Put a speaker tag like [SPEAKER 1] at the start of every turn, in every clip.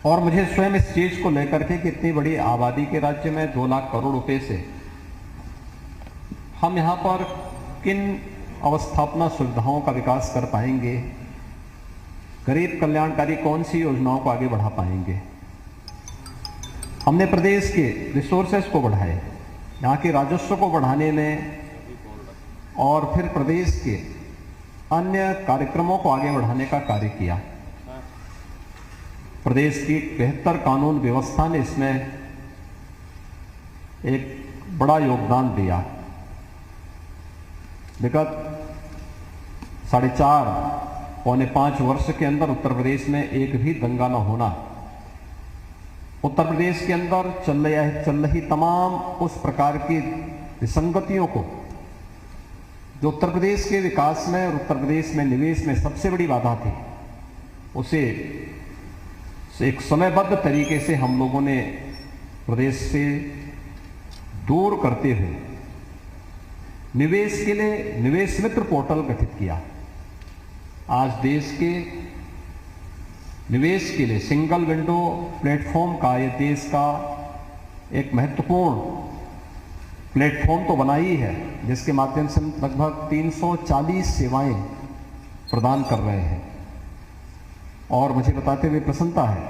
[SPEAKER 1] और मुझे स्वयं इस चीज को लेकर के कि इतनी बड़ी आबादी के राज्य में 2 लाख करोड़ रुपए से हम यहाँ पर किन अवस्थापना सुविधाओं का विकास कर पाएंगे, गरीब कल्याणकारी कौन सी योजनाओं को आगे बढ़ा पाएंगे। हमने प्रदेश के रिसोर्सेस को बढ़ाए, यहाँ के राजस्व को बढ़ाने में और फिर प्रदेश के अन्य कार्यक्रमों को आगे बढ़ाने का कार्य किया। प्रदेश की बेहतर कानून व्यवस्था ने इसमें एक बड़ा योगदान दिया। विगत 4.5 पौने 5 वर्ष के अंदर उत्तर प्रदेश में एक भी दंगा न होना, उत्तर प्रदेश के अंदर चल रही तमाम उस प्रकार की विसंगतियों को जो उत्तर प्रदेश के विकास में और उत्तर प्रदेश में निवेश में सबसे बड़ी बाधा थी, उसे एक समयबद्ध तरीके से हम लोगों ने प्रदेश से दूर करते हुए निवेश के लिए निवेश मित्र पोर्टल गठित किया। आज देश के निवेश के लिए सिंगल विंडो प्लेटफॉर्म का यह देश का एक महत्वपूर्ण प्लेटफॉर्म तो बना ही है, जिसके माध्यम से हम लगभग 340 सेवाएं प्रदान कर रहे हैं। और मुझे बताते हुए प्रसन्नता है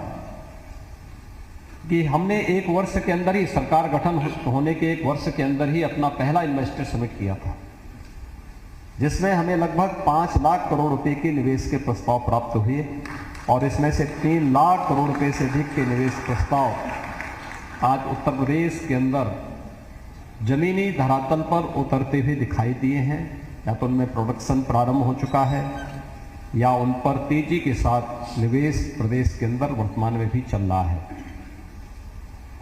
[SPEAKER 1] कि हमने 1 वर्ष के अंदर ही, सरकार गठन होने के 1 वर्ष के अंदर ही अपना पहला इन्वेस्टर समिट किया था, जिसमें हमें लगभग 5 लाख करोड़ रुपए के निवेश के प्रस्ताव प्राप्त हुए और इसमें से 3 लाख करोड़ रुपए से अधिक के निवेश प्रस्ताव आज उत्तर प्रदेश के अंदर जमीनी धरातल पर उतरते हुए दिखाई दिए हैं। या तो उनमें प्रोडक्शन प्रारंभ हो चुका है या उन पर तेजी के साथ निवेश प्रदेश के अंदर वर्तमान में भी चल रहा है।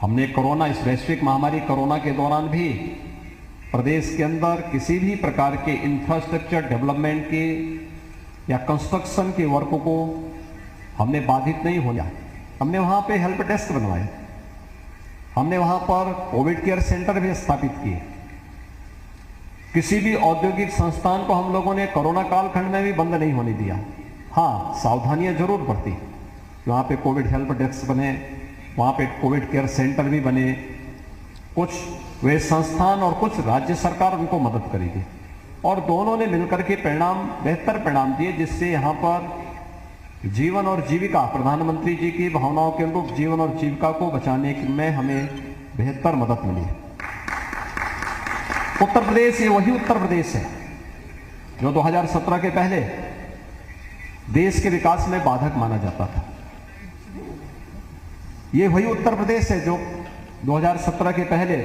[SPEAKER 1] हमने कोरोना, इस वैश्विक महामारी कोरोना के दौरान भी प्रदेश के अंदर किसी भी प्रकार के इंफ्रास्ट्रक्चर डेवलपमेंट के या कंस्ट्रक्शन के वर्क को हमने बाधित नहीं होने। हमने वहाँ पे हेल्प डेस्क बनवाए, हमने वहाँ पर कोविड केयर सेंटर भी स्थापित किए। किसी भी औद्योगिक संस्थान को हम लोगों ने कोरोना कालखंड में भी बंद नहीं होने दिया। हाँ, सावधानियां जरूर बरती। वहाँ पे कोविड हेल्प डेस्क बने, वहाँ पे कोविड केयर सेंटर भी बने, कुछ वे संस्थान और कुछ राज्य सरकार उनको मदद करेगी और दोनों ने मिलकर के बेहतर परिणाम दिए, जिससे यहाँ पर जीवन और जीविका, प्रधानमंत्री जी की भावनाओं के अनुरूप जीवन और जीविका को बचाने में हमें बेहतर मदद मिली। उत्तर प्रदेश, ये वही उत्तर प्रदेश है जो 2017 के पहले देश के विकास में बाधक माना जाता था। ये वही उत्तर प्रदेश है जो 2017 के पहले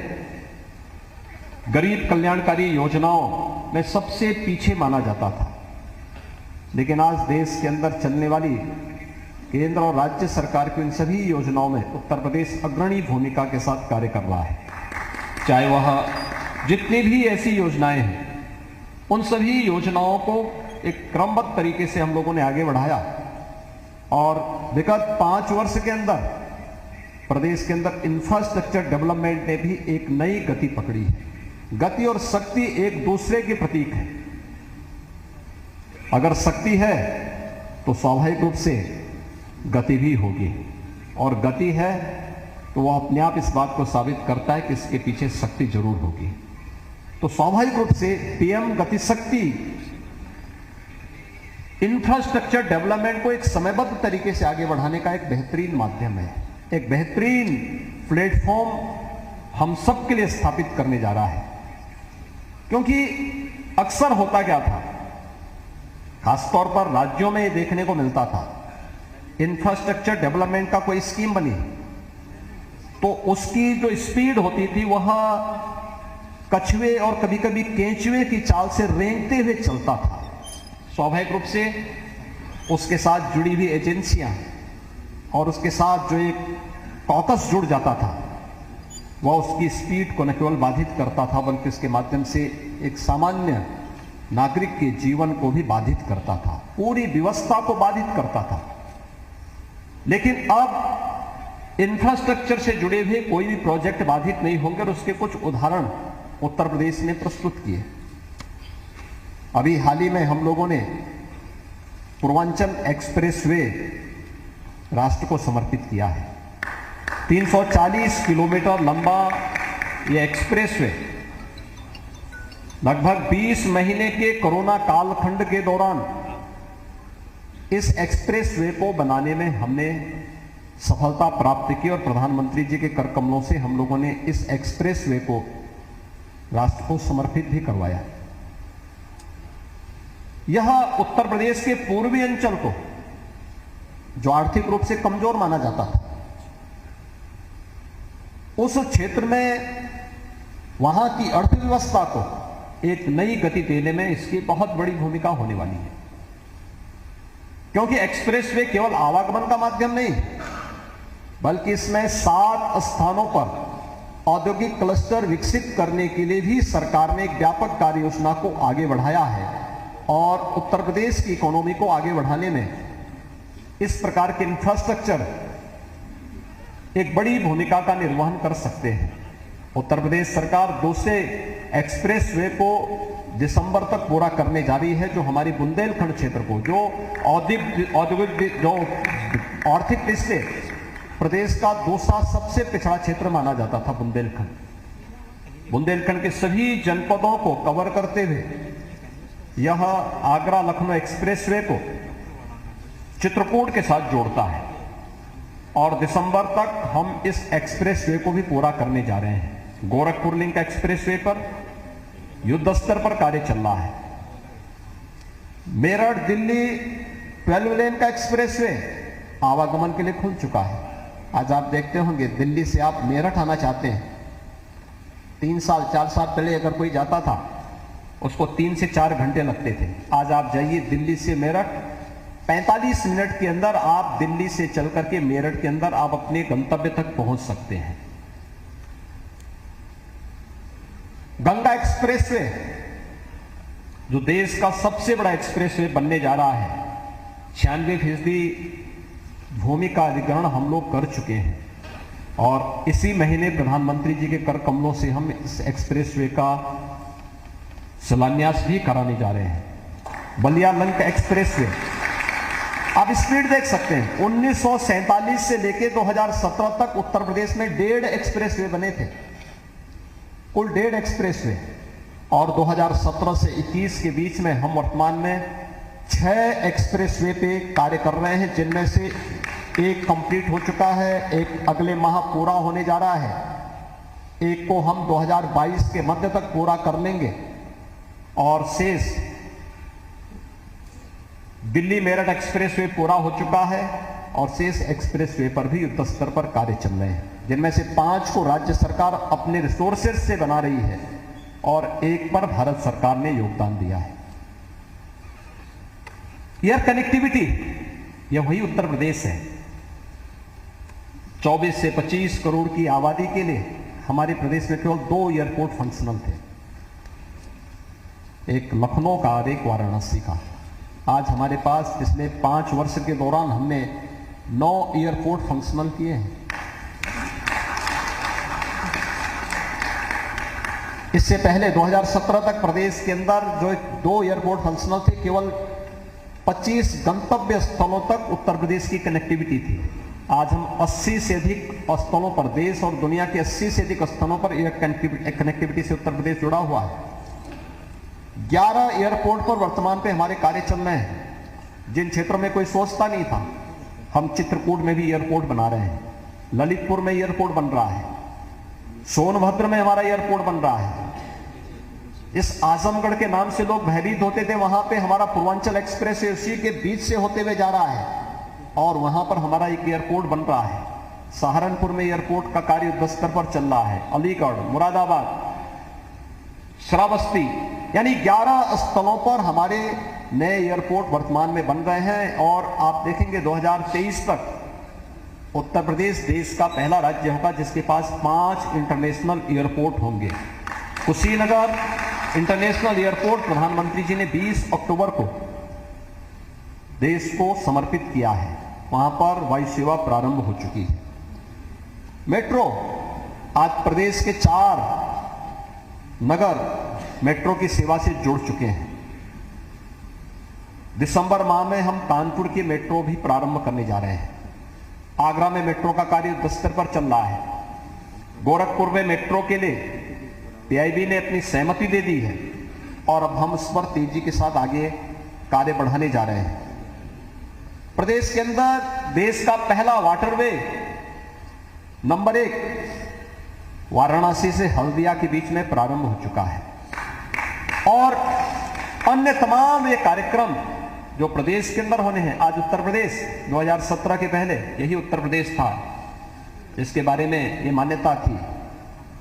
[SPEAKER 1] गरीब कल्याणकारी योजनाओं में सबसे पीछे माना जाता था। लेकिन आज देश के अंदर चलने वाली केंद्र और राज्य सरकार की इन सभी योजनाओं में उत्तर प्रदेश अग्रणी भूमिका के साथ कार्य कर रहा है। चाहे वह जितनी भी ऐसी योजनाएं हैं, उन सभी योजनाओं को एक क्रमबद्ध तरीके से हम लोगों ने आगे बढ़ाया और विगत 5 वर्ष के अंदर प्रदेश के अंदर इंफ्रास्ट्रक्चर डेवलपमेंट ने भी एक नई गति पकड़ी है। गति और शक्ति एक दूसरे के प्रतीक है। अगर शक्ति है तो स्वाभाविक रूप से गति भी होगी, और गति है तो वह अपने आप इस बात को साबित करता है कि इसके पीछे शक्ति जरूर होगी। तो स्वाभाविक रूप से पीएम गति शक्ति इंफ्रास्ट्रक्चर डेवलपमेंट को एक समयबद्ध तरीके से आगे बढ़ाने का एक बेहतरीन माध्यम है, एक बेहतरीन प्लेटफॉर्म हम सब के लिए स्थापित करने जा रहा है। क्योंकि अक्सर होता क्या था, खासतौर पर राज्यों में ये देखने को मिलता था, इंफ्रास्ट्रक्चर डेवलपमेंट का कोई स्कीम बनी तो उसकी जो स्पीड होती थी वह कछुए और कभी कभी केंचुए की चाल से रेंगते हुए चलता था। स्वाभाविक रूप से उसके साथ जुड़ी हुई एजेंसियां और उसके साथ जो एक कॉकस जुड़ जाता था, वह उसकी स्पीड को न केवल बाधित करता था बल्कि उसके माध्यम से एक सामान्य नागरिक के जीवन को भी बाधित करता था, पूरी व्यवस्था को बाधित करता था। लेकिन अब इंफ्रास्ट्रक्चर से जुड़े हुए कोई भी प्रोजेक्ट बाधित नहीं होंगे और उसके कुछ उदाहरण उत्तर प्रदेश ने प्रस्तुत किए। अभी हाल ही में हम लोगों ने पूर्वांचल एक्सप्रेसवे राष्ट्र को समर्पित किया है। 340 किलोमीटर लंबा ये एक्सप्रेसवे लगभग 20 महीने के कोरोना कालखंड के दौरान इस एक्सप्रेसवे को बनाने में हमने सफलता प्राप्त की और प्रधानमंत्री जी के कर कमलों से हम लोगों ने इस एक्सप्रेसवे को राष्ट्र को समर्पित भी करवाया। यह उत्तर प्रदेश के पूर्वी अंचल को, जो आर्थिक रूप से कमजोर माना जाता था, उस क्षेत्र में वहां की अर्थव्यवस्था को एक नई गति देने में इसकी बहुत बड़ी भूमिका होने वाली है। क्योंकि एक्सप्रेसवे केवल आवागमन का माध्यम नहीं, बल्कि इसमें 7 स्थानों पर औद्योगिक क्लस्टर विकसित करने के लिए भी सरकार ने एक व्यापक कार्य योजना को आगे बढ़ाया है और उत्तर प्रदेश की इकोनॉमी को आगे बढ़ाने में इस प्रकार के इंफ्रास्ट्रक्चर एक बड़ी भूमिका का निर्वहन कर सकते हैं। उत्तर प्रदेश सरकार दूसरे एक्सप्रेसवे को दिसंबर तक पूरा करने जा रही है, जो हमारी बुंदेलखंड क्षेत्र को, जो औद्योगिक जो आर्थिक दृष्टि से प्रदेश का दूसरा सबसे पिछड़ा क्षेत्र माना जाता था बुंदेलखंड के सभी जनपदों को कवर करते हुए यह आगरा लखनऊ एक्सप्रेसवे को चित्रकूट के साथ जोड़ता है और दिसंबर तक हम इस एक्सप्रेसवे को भी पूरा करने जा रहे हैं। गोरखपुर लिंक एक्सप्रेसवे पर युद्ध स्तर पर कार्य चल रहा है। मेरठ दिल्ली 12 लेन का एक्सप्रेसवे आवागमन के लिए खुल चुका है। आज आप देखते होंगे, दिल्ली से आप मेरठ आना चाहते हैं, 3 साल 4 साल पहले अगर कोई जाता था उसको 3 से 4 घंटे लगते थे। आज आप जाइए दिल्ली से मेरठ, 45 मिनट के अंदर आप दिल्ली से चल करके मेरठ के अंदर आप अपने गंतव्य तक पहुंच सकते हैं। गंगा एक्सप्रेसवे, जो देश का सबसे बड़ा एक्सप्रेसवे बनने जा रहा है, 96% भूमि का अधिग्रहण हम लोग कर चुके हैं और इसी महीने प्रधानमंत्री जी के कर कमलों से हम इस एक्सप्रेसवे का शिलान्यास भी कराने जा रहे हैं। बलिया लिंक एक्सप्रेसवे, आप स्पीड देख सकते हैं, 1947 से लेकर 2017 तक उत्तर प्रदेश में 1.5 एक्सप्रेसवे बने थे, कुल 1.5 एक्सप्रेसवे, और 2017 से 21 के बीच में हम वर्तमान में 6 एक्सप्रेसवे पे कार्य कर रहे हैं, जिनमें से एक कंप्लीट हो चुका है, एक अगले माह पूरा होने जा रहा है, एक को हम 2022 के मध्य तक पूरा कर लेंगे और शेष दिल्ली मेरठ एक्सप्रेसवे पूरा हो चुका है और शेष एक्सप्रेसवे पर भी युद्ध स्तर पर कार्य चल रहे हैं, जिनमें से 5 को राज्य सरकार अपने रिसोर्सेज से बना रही है और एक पर भारत सरकार ने योगदान दिया है। एयर कनेक्टिविटी, यह वही उत्तर प्रदेश है। 24 से 25 करोड़ की आबादी के लिए हमारे प्रदेश में केवल 2 एयरपोर्ट फंक्शनल थे, एक लखनऊ का और एक वाराणसी का। आज हमारे पास पिछले 5 वर्ष के दौरान हमने 9 एयरपोर्ट फंक्शनल किए हैं। इससे पहले 2017 तक प्रदेश के अंदर जो 2 एयरपोर्ट फंक्शनल थे, केवल 25 गंतव्य स्थलों तक उत्तर प्रदेश की कनेक्टिविटी थी। आज हम 80 से अधिक स्थलों पर, देश और दुनिया के 80 से अधिक स्थलों पर एयर कनेक्टिविटी से उत्तर प्रदेश जुड़ा हुआ है। 11 एयरपोर्ट पर वर्तमान पे हमारे कार्य चल रहे हैं, जिन क्षेत्रों में कोई सोचता नहीं था। हम चित्रकूट में भी एयरपोर्ट बना रहे हैं, ललितपुर में एयरपोर्ट बन रहा है, सोनभद्र में हमारा एयरपोर्ट बन रहा है। इस आजमगढ़ के नाम से लोग भयभीत होते थे, वहां पे हमारा पूर्वांचल एक्सप्रेस उसी के बीच से होते हुए जा रहा है और वहां पर हमारा एक एयरपोर्ट बन रहा है। सहारनपुर में एयरपोर्ट का कार्य युद्ध स्तर पर चल रहा है, अलीगढ़, मुरादाबाद, श्रावस्ती, यानी 11 स्थलों पर हमारे नए एयरपोर्ट वर्तमान में बन रहे हैं। और आप देखेंगे 2023 तक उत्तर प्रदेश देश का पहला राज्य होगा जिसके पास 5 इंटरनेशनल एयरपोर्ट होंगे। कुशीनगर इंटरनेशनल एयरपोर्ट प्रधानमंत्री जी ने 20 अक्टूबर को देश को समर्पित किया है, वहां पर वायु सेवा प्रारंभ हो चुकी है। मेट्रो, आज प्रदेश के 4 नगर मेट्रो की सेवा से जुड़ चुके हैं। दिसंबर माह में हम कानपुर की मेट्रो भी प्रारंभ करने जा रहे हैं। आगरा में मेट्रो का कार्य युद्ध स्तर पर चल रहा है। गोरखपुर में मेट्रो के लिए पीआईबी ने अपनी सहमति दे दी है और अब हम इस पर तेजी के साथ आगे कार्य बढ़ाने जा रहे हैं। प्रदेश के अंदर देश का पहला वाटरवे नंबर 1 वाराणसी से हल्दिया के बीच में प्रारंभ हो चुका है और अन्य तमाम ये कार्यक्रम जो प्रदेश के अंदर होने हैं। आज उत्तर प्रदेश 2017 के पहले यही उत्तर प्रदेश था जिसके बारे में ये मान्यता थी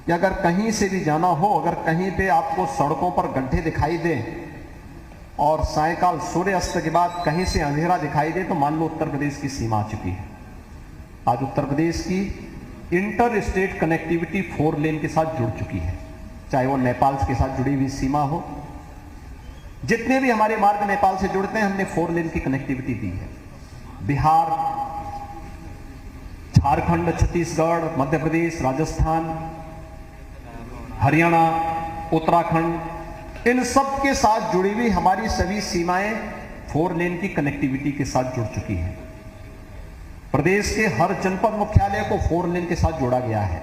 [SPEAKER 1] कि अगर कहीं से भी जाना हो, अगर कहीं पे आपको सड़कों पर गड्ढे दिखाई दें और सायंकाल सूर्यास्त के बाद कहीं से अंधेरा दिखाई दे तो मान लो उत्तर प्रदेश की सीमा आ चुकी है। आज उत्तर प्रदेश की इंटर स्टेट कनेक्टिविटी 4 लेन के साथ जुड़ चुकी है, चाहे वो नेपाल के साथ जुड़ी हुई सीमा हो। जितने भी हमारे मार्ग नेपाल से जुड़ते हैं हमने 4 लेन की कनेक्टिविटी दी है। बिहार, झारखंड, छत्तीसगढ़, मध्य प्रदेश, राजस्थान, हरियाणा, उत्तराखंड, इन सब के साथ जुड़ी हुई हमारी सभी सीमाएं 4 लेन की कनेक्टिविटी के साथ जुड़ चुकी हैं। प्रदेश के हर जनपद मुख्यालय को 4 लेन के साथ जोड़ा गया है।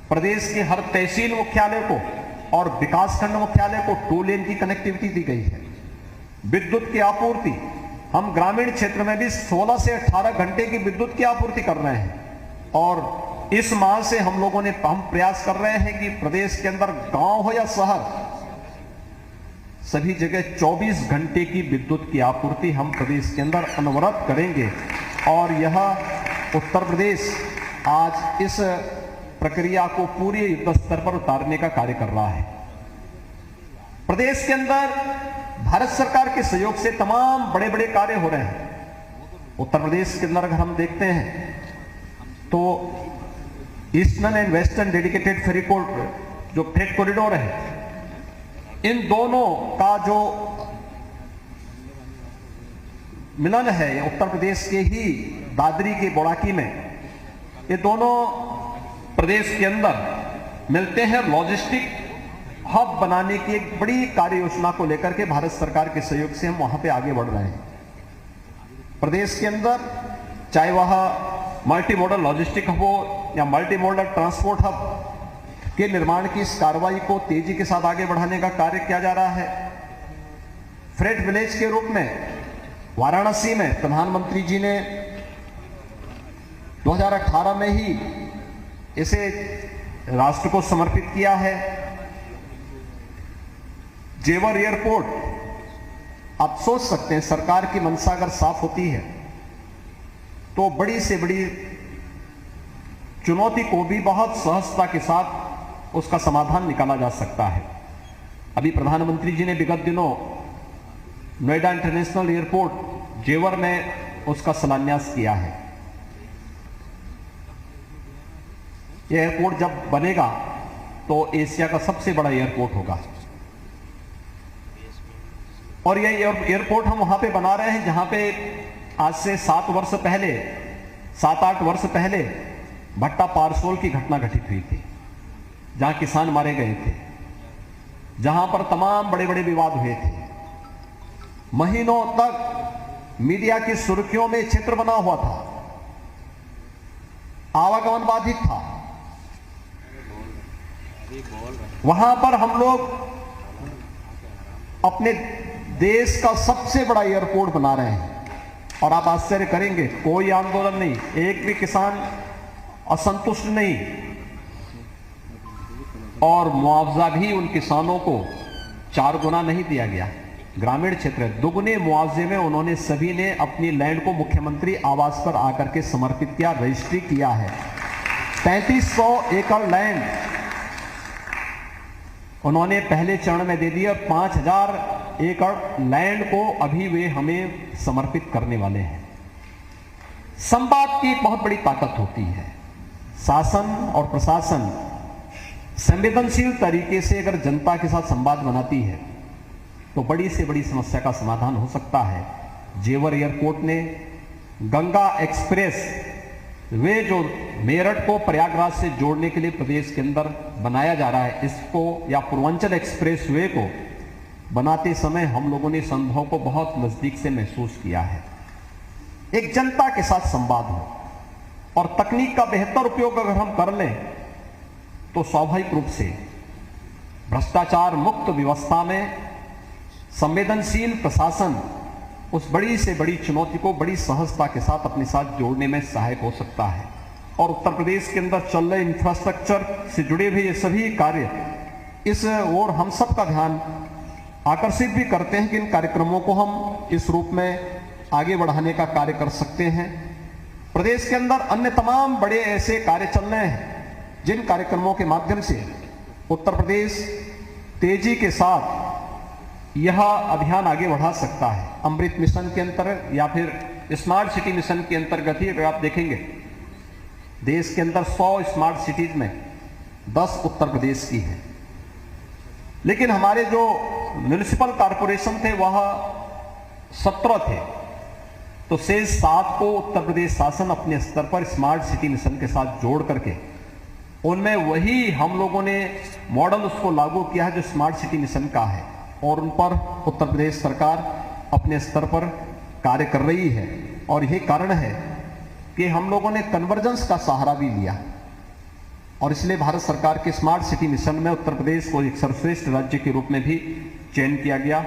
[SPEAKER 1] प्रदेश के हर तहसील मुख्यालय को और विकासखंड मुख्यालय को 2 लेन की कनेक्टिविटी दी गई है। विद्युत की आपूर्ति हम ग्रामीण क्षेत्र में भी 16 से 18 घंटे की विद्युत की आपूर्ति कर रहे हैं और इस माह से हम लोगों ने प्रयास कर रहे हैं कि प्रदेश के अंदर गांव हो या शहर सभी जगह 24 घंटे की विद्युत की आपूर्ति हम प्रदेश के अंदर अनवरत करेंगे और यह उत्तर प्रदेश आज इस प्रक्रिया को पूरे युद्ध स्तर पर उतारने का कार्य कर रहा है। प्रदेश के अंदर भारत सरकार के सहयोग से तमाम बड़े बड़े कार्य हो रहे हैं। उत्तर प्रदेश के अंदर अगर हम देखते हैं तो eastern and western dedicated freight जो फ्रेट कॉरिडोर है, इन दोनों का जो मिलन है उत्तर प्रदेश के ही दादरी के बोड़ाकी में, ये दोनों प्रदेश के अंदर मिलते हैं। लॉजिस्टिक हब बनाने की एक बड़ी कार्य योजना को लेकर के भारत सरकार के सहयोग से हम वहां पे आगे बढ़ रहे हैं। प्रदेश के अंदर चाहे वह मल्टी मॉडल लॉजिस्टिक हब हो या मल्टी मॉडल ट्रांसपोर्ट हब के निर्माण की इस कार्रवाई को तेजी के साथ आगे बढ़ाने का कार्य किया जा रहा है। फ्रेट विलेज के रूप में वाराणसी में प्रधानमंत्री जी ने 2018 में ही इसे राष्ट्र को समर्पित किया है। जेवर एयरपोर्ट, आप सोच सकते हैं सरकार की मंशा अगर साफ होती है तो बड़ी से बड़ी चुनौती को भी बहुत सहजता के साथ उसका समाधान निकाला जा सकता है। अभी प्रधानमंत्री जी ने विगत दिनों नोएडा इंटरनेशनल एयरपोर्ट जेवर में उसका शिलान्यास किया है। यह एयरपोर्ट जब बनेगा तो एशिया का सबसे बड़ा एयरपोर्ट होगा और यह एयरपोर्ट हम वहां पे बना रहे हैं जहां पे आज से 7-8 वर्ष पहले भट्टा पारसोल की घटना घटित हुई थी, जहां किसान मारे गए थे, जहां पर तमाम बड़े बड़े विवाद हुए थे। महीनों तक मीडिया की सुर्खियों में चित्र बना हुआ था, आवागमन बाधित था। वहां पर हम लोग अपने देश का सबसे बड़ा एयरपोर्ट बना रहे हैं और आप आश्चर्य करेंगे, कोई आंदोलन नहीं, एक भी किसान असंतुष्ट नहीं और मुआवजा भी उन किसानों को 4 गुना नहीं दिया गया। ग्रामीण क्षेत्र दुगने मुआवजे में उन्होंने सभी ने अपनी लैंड को मुख्यमंत्री आवास पर आकर के समर्पित किया, रजिस्ट्री किया है। 3500 एकड़ लैंड उन्होंने पहले चरण में दे दिया, 5000 एकड़ लैंड को अभी वे हमें समर्पित करने वाले हैं। संवाद की बहुत बड़ी ताकत होती है। शासन और प्रशासन संवेदनशील तरीके से अगर जनता के साथ संवाद बनाती है तो बड़ी से बड़ी समस्या का समाधान हो सकता है। जेवर एयरपोर्ट ने गंगा एक्सप्रेस वे जो मेरठ को प्रयागराज से जोड़ने के लिए प्रदेश के अंदर बनाया जा रहा है, इसको या पूर्वांचल एक्सप्रेस वे को बनाते समय हम लोगों ने इस अनुभव को बहुत नजदीक से महसूस किया है। एक जनता के साथ संवाद हो, और तकनीक का बेहतर उपयोग अगर हम कर लें तो स्वाभाविक रूप से भ्रष्टाचार मुक्त व्यवस्था में संवेदनशील प्रशासन उस बड़ी से बड़ी चुनौती को बड़ी सहजता के साथ अपने साथ जोड़ने में सहायक हो सकता है। और उत्तर प्रदेश के अंदर चल रहे इंफ्रास्ट्रक्चर से जुड़े हुए ये सभी कार्य इस ओर हम सब का ध्यान आकर्षित भी करते हैं कि इन कार्यक्रमों को हम इस रूप में आगे बढ़ाने का कार्य कर सकते हैं। प्रदेश के अंदर अन्य तमाम बड़े ऐसे कार्य चल रहे हैं जिन कार्यक्रमों के माध्यम से उत्तर प्रदेश तेजी के साथ यह अभियान आगे बढ़ा सकता है। अमृत मिशन के अंतर्गत या फिर स्मार्ट सिटी मिशन के अंतर्गत ही अगर आप देखेंगे देश के अंदर 100 स्मार्ट सिटीज में 10 उत्तर प्रदेश की है, लेकिन हमारे जो म्युनिसिपल कॉरपोरेशन थे वह 17 थे, तो शेष 7 को उत्तर प्रदेश शासन अपने स्तर पर स्मार्ट सिटी मिशन के साथ जोड़ करके उनमें वही हम लोगों ने मॉडल उसको लागू किया है जो स्मार्ट सिटी मिशन का है, और उन पर उत्तर प्रदेश सरकार अपने स्तर पर कार्य कर रही है। और यही कारण है कि हम लोगों ने कन्वर्जेंस का सहारा भी लिया और इसलिए भारत सरकार के स्मार्ट सिटी मिशन में उत्तर प्रदेश को एक सर्वश्रेष्ठ राज्य के रूप में भी चयन किया गया।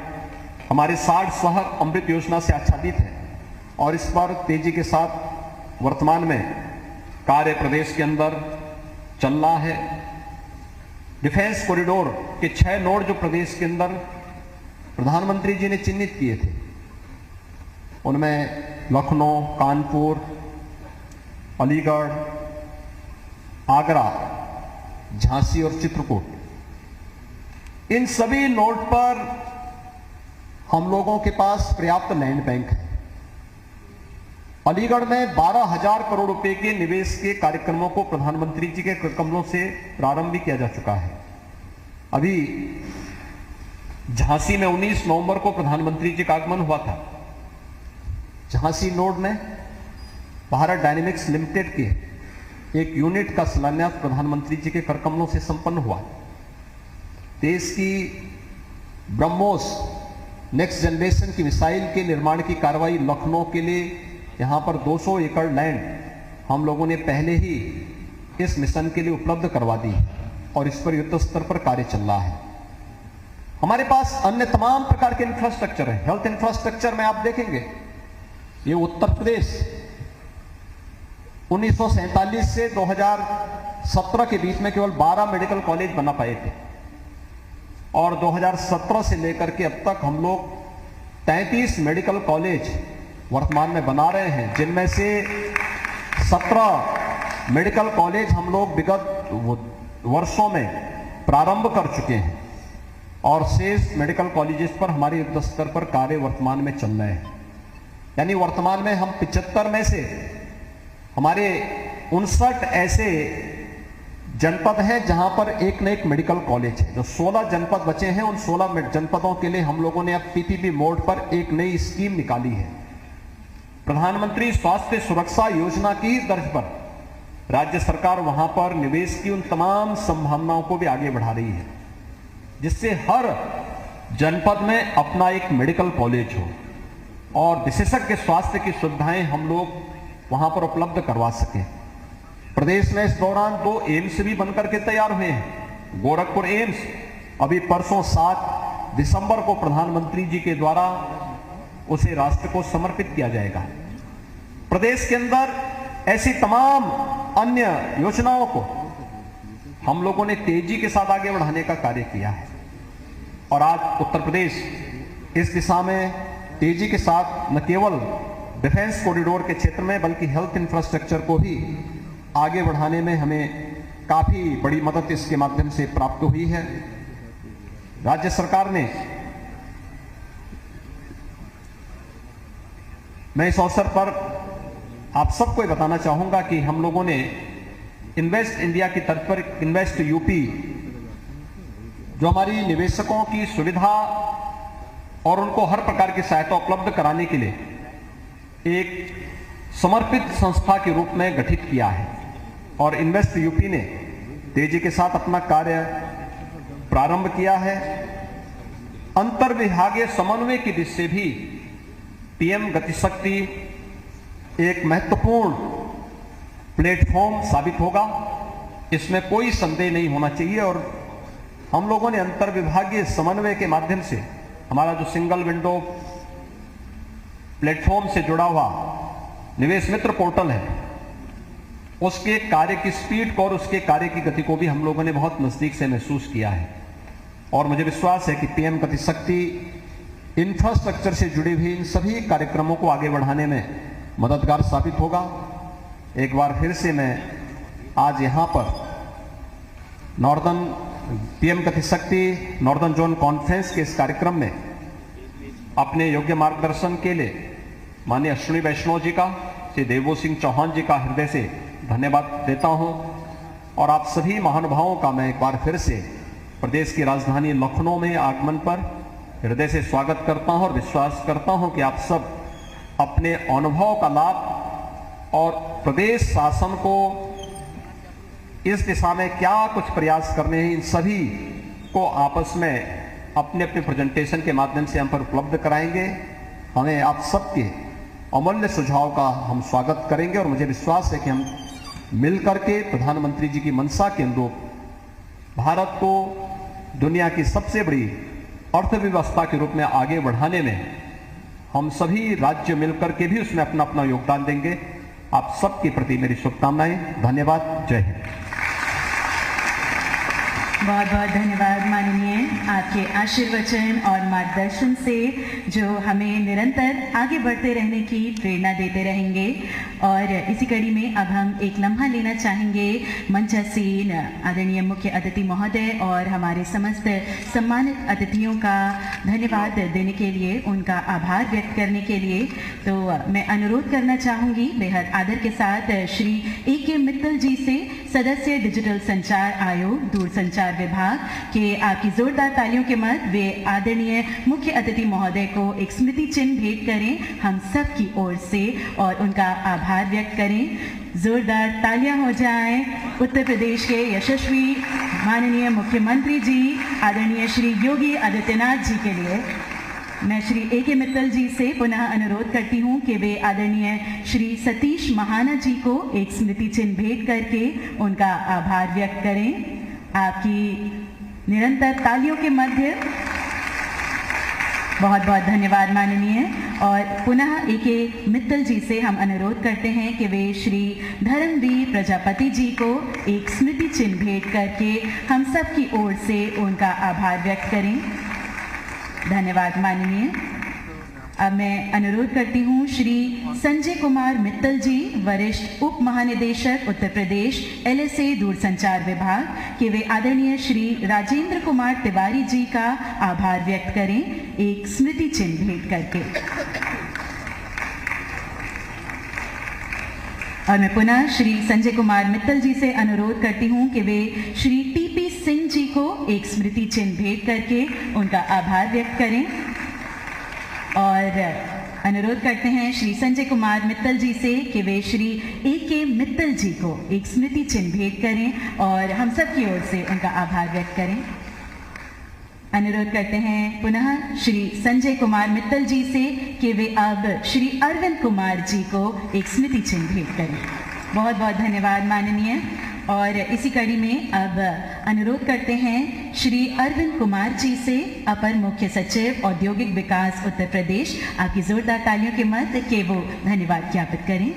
[SPEAKER 1] हमारे 60 शहर अमृत योजना से आच्छादित है और इस पर तेजी के साथ वर्तमान में कार्य प्रदेश के अंदर चल रहा है। डिफेंस कॉरिडोर के 6 नोड जो प्रदेश के अंदर प्रधानमंत्री जी ने चिन्हित किए थे उनमें लखनऊ, कानपुर, अलीगढ़, आगरा, झांसी और चित्रकूट, इन सभी नोड पर हम लोगों के पास पर्याप्त लैंड बैंक है। अलीगढ़ में 12,000 करोड़ रुपए के निवेश के कार्यक्रमों को प्रधानमंत्री जी के कमलों से प्रारंभ भी किया जा चुका है। अभी झांसी में 19 नवंबर को प्रधानमंत्री जी का आगमन हुआ था। झांसी नोड में भारत डायनेमिक्स लिमिटेड के एक यूनिट का शिलान्यास प्रधानमंत्री जी के करकमलों से संपन्न हुआ। देश की ब्रह्मोस नेक्स्ट जनरेशन की मिसाइल के निर्माण की कार्रवाई लखनऊ के लिए यहां पर 200 एकड़ लैंड हम लोगों ने पहले ही इस मिशन के लिए उपलब्ध करवा दी और इस पर युद्ध स्तर पर कार्य चल रहा है। हमारे पास अन्य तमाम प्रकार के इंफ्रास्ट्रक्चर है। हेल्थ इंफ्रास्ट्रक्चर में आप देखेंगे ये उत्तर प्रदेश 1947 से 2017 के बीच में केवल 12 मेडिकल कॉलेज बना पाए थे और 2017 से लेकर के अब तक हम लोग 33 मेडिकल कॉलेज वर्तमान में बना रहे हैं, जिनमें से 17 मेडिकल कॉलेज हम लोग विगत वर्षों में प्रारंभ कर चुके हैं और शेष मेडिकल कॉलेजेस पर हमारे युद्ध स्तर पर कार्य वर्तमान में चल रहे हैं। यानी वर्तमान में हम 75 में से हमारे 59 ऐसे जनपद हैं जहां पर एक न एक मेडिकल कॉलेज है। जो 16 जनपद बचे हैं उन 16 जनपदों के लिए हम लोगों ने अब पीपीपी मोड पर एक नई स्कीम निकाली है। प्रधानमंत्री स्वास्थ्य सुरक्षा योजना की तर्ज पर राज्य सरकार वहां पर निवेश की उन तमाम संभावनाओं को भी आगे बढ़ा रही है, जिससे हर जनपद में अपना एक मेडिकल कॉलेज हो और विशेषज्ञ स्वास्थ्य की सुविधाएं हम लोग वहां पर उपलब्ध करवा सकें। प्रदेश में इस दौरान 2 एम्स भी बनकर के तैयार हुए हैं। गोरखपुर एम्स अभी परसों 7 दिसंबर को प्रधानमंत्री जी के द्वारा उसे राष्ट्र को समर्पित किया जाएगा। प्रदेश के अंदर ऐसी तमाम अन्य योजनाओं को हम लोगों ने तेजी के साथ आगे बढ़ाने का कार्य किया है और आज उत्तर प्रदेश इस दिशा में तेजी के साथ न केवल डिफेंस कॉरिडोर के क्षेत्र में बल्कि हेल्थ इंफ्रास्ट्रक्चर को भी आगे बढ़ाने में हमें काफी बड़ी मदद इसके माध्यम से प्राप्त हुई है। राज्य सरकार ने, मैं इस अवसर पर आप सबको बताना चाहूंगा कि हम लोगों ने इन्वेस्ट इंडिया की तर्ज पर इन्वेस्ट यूपी, जो हमारी निवेशकों की सुविधा और उनको हर प्रकार की सहायता उपलब्ध कराने के लिए एक समर्पित संस्था के रूप में गठित किया है और इन्वेस्ट यूपी ने तेजी के साथ अपना कार्य प्रारंभ किया है। अंतर विभागीय समन्वय की दृष्टि से भी पीएम गतिशक्ति एक महत्वपूर्ण प्लेटफॉर्म साबित होगा, इसमें कोई संदेह नहीं होना चाहिए। और हम लोगों ने अंतर विभागीय समन्वय के माध्यम से हमारा जो सिंगल विंडो प्लेटफॉर्म से जुड़ा हुआ निवेश मित्र पोर्टल है, उसके कार्य की स्पीड को और उसके कार्य की गति को भी हम लोगों ने बहुत नजदीक से महसूस किया है। और मुझे विश्वास है कि पीएम गति शक्ति इंफ्रास्ट्रक्चर से जुड़ी हुई इन सभी कार्यक्रमों को आगे बढ़ाने में मददगार साबित होगा। एक बार फिर से मैं आज यहाँ पर नॉर्दर्न पीएम गति शक्ति नॉर्दर्न जोन कॉन्फ्रेंस के इस कार्यक्रम में अपने योग्य मार्गदर्शन के लिए माननीय अश्विनी वैष्णव जी का, श्री देवो सिंह चौहान जी का हृदय से धन्यवाद देता हूं। और आप सभी महानुभावों का मैं एक बार फिर से प्रदेश की राजधानी लखनऊ में आगमन पर हृदय से स्वागत करता हूं और विश्वास करता हूं कि आप सब अपने अनुभव का लाभ और प्रदेश शासन को इस दिशा में क्या कुछ प्रयास करने हैं, इन सभी को आपस में अपने अपने प्रेजेंटेशन के माध्यम से हम पर उपलब्ध कराएंगे। हमें आप सबके अमूल्य सुझाव का हम स्वागत करेंगे और मुझे विश्वास है कि हम मिलकर के प्रधानमंत्री जी की मंशा के अनुरूप भारत को दुनिया की सबसे बड़ी अर्थव्यवस्था के रूप में आगे बढ़ाने में हम सभी राज्य मिलकर के भी उसमें अपना अपना योगदान देंगे। आप सबके प्रति मेरी शुभकामनाएं। धन्यवाद। जय हिंद।
[SPEAKER 2] बहुत बहुत धन्यवाद माननीय, आपके आशीर्वचन और मार्गदर्शन से जो हमें निरंतर आगे बढ़ते रहने की प्रेरणा देते रहेंगे। और इसी कड़ी में अब हम एक लम्हा लेना चाहेंगे मंचासीन आदरणीय मुख्य अतिथि महोदय और हमारे समस्त सम्मानित अतिथियों का धन्यवाद देने के लिए, उनका आभार व्यक्त करने के लिए। तो मैं अनुरोध करना चाहूँगी बेहद आदर के साथ श्री ए.के. मित्तल जी से, सदस्य डिजिटल संचार आयोग दूरसंचार विभाग के, आपकी जोरदार तालियों के मध्य वे आदरणीय मुख्य अतिथि महोदय को एक स्मृति चिन्ह भेंट करें हम सब की ओर से और उनका आभार व्यक्त करें। जोरदार तालियां हो जाएं उत्तर प्रदेश के यशस्वी माननीय मुख्यमंत्री जी आदरणीय श्री योगी आदित्यनाथ जी के लिए। मैं श्री ए.के. मित्तल जी से पुनः अनुरोध करती हूं कि वे आदरणीय श्री सतीश महाना जी को एक स्मृति चिन्ह भेंट करके उनका आभार व्यक्त करें। आपकी निरंतर तालियों के मध्य बहुत बहुत धन्यवाद माननीय। और पुनः ए.के. मित्तल जी से हम अनुरोध करते हैं कि वे श्री धर्मवीर प्रजापति जी को एक स्मृति चिन्ह भेंट करके हम सब की ओर से उनका आभार व्यक्त करें। धन्यवाद माननीय। अब मैं अनुरोध करती हूँ श्री संजय कुमार मित्तल जी, वरिष्ठ उप महानिदेशक उत्तर प्रदेश LSA दूरसंचार विभाग के, वे आदरणीय श्री राजेंद्र कुमार तिवारी जी का आभार व्यक्त करें एक स्मृति चिन्ह भेंट करके। और मैं पुनः श्री संजय कुमार मित्तल जी से अनुरोध करती हूँ कि वे श्री टी.पी. सिंह जी को एक स्मृति चिन्ह भेंट करके उनका आभार व्यक्त करें। और अनुरोध करते हैं श्री संजय कुमार मित्तल जी से कि वे श्री ए.के. मित्तल जी को एक स्मृति चिन्ह भेंट करें और हम सब की ओर से उनका आभार व्यक्त करें। अनुरोध करते हैं पुनः श्री संजय कुमार मित्तल जी से कि वे अब श्री अरविंद कुमार जी को एक स्मृति चिन्ह भेंट करें। बहुत बहुत धन्यवाद माननीय। और इसी कड़ी में अब अनुरोध करते हैं श्री अरविंद कुमार जी से, अपर मुख्य सचिव औद्योगिक विकास उत्तर प्रदेश, आपकी जोरदार तालियों के मध्य के वो धन्यवाद ज्ञापित करें।